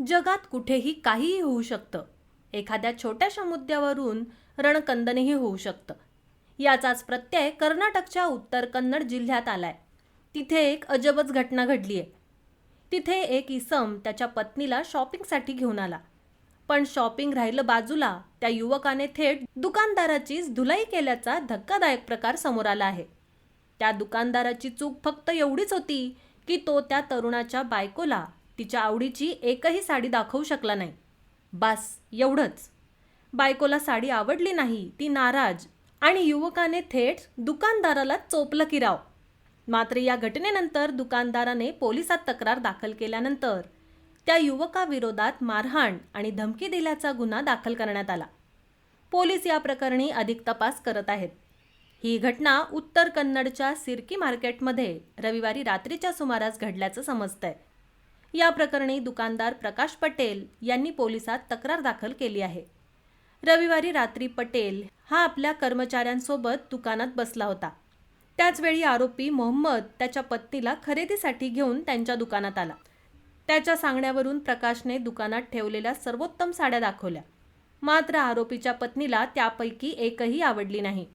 जगात कुठेही काहीही होऊ शकतं. एखाद्या छोट्याशा मुद्द्यावरून रणकंदनही होऊ शकतं. याचाच प्रत्यय कर्नाटकच्या उत्तर कन्नड जिल्ह्यात आलाय. तिथे एक अजबच घटना घडली आहे. तिथे एक इसम त्याच्या पत्नीला शॉपिंगसाठी घेऊन आला. पण शॉपिंग राहिलं बाजूला, त्या युवकाने थेट दुकानदाराचीच धुलाई केल्याचा धक्कादायक प्रकार समोर आला आहे. त्या दुकानदाराची चूक फक्त एवढीच होती की तो त्या तरुणाच्या बायकोला तिच्या आवडीची एकही साडी दाखवू शकला नाही. बस एवढंच. बायकोला साडी आवडली नाही, ती नाराज, आणि युवकाने थेट दुकानदाराला चोपलं की राव. मात्र या घटनेनंतर दुकानदाराने पोलिसात तक्रार दाखल केल्यानंतर त्या युवकाविरोधात मारहाण आणि धमकी दिल्याचा गुन्हा दाखल करण्यात आला. पोलीस या प्रकरणी अधिक तपास करत आहेत. ही घटना उत्तर कन्नडच्या सिरकी मार्केटमध्ये रविवारी रात्रीच्या सुमारास घडल्याचं समजतंय. या प्रकरणी दुकानदार प्रकाश पटेल यांनी पोलिसात तक्रार दाखल केली आहे. रविवारी रात्री पटेल हा आपल्या कर्मचाऱ्यांसोबत दुकानात बसला होता. त्याचवेळी आरोपी मोहम्मद त्याच्या पत्नीला खरेदीसाठी घेऊन त्यांच्या दुकानात आला. त्याच्या सांगण्यावरून प्रकाशने दुकानात ठेवलेल्या सर्वोत्तम साड्या दाखवल्या. मात्र आरोपीच्या पत्नीला त्यापैकी एकही आवडली नाही.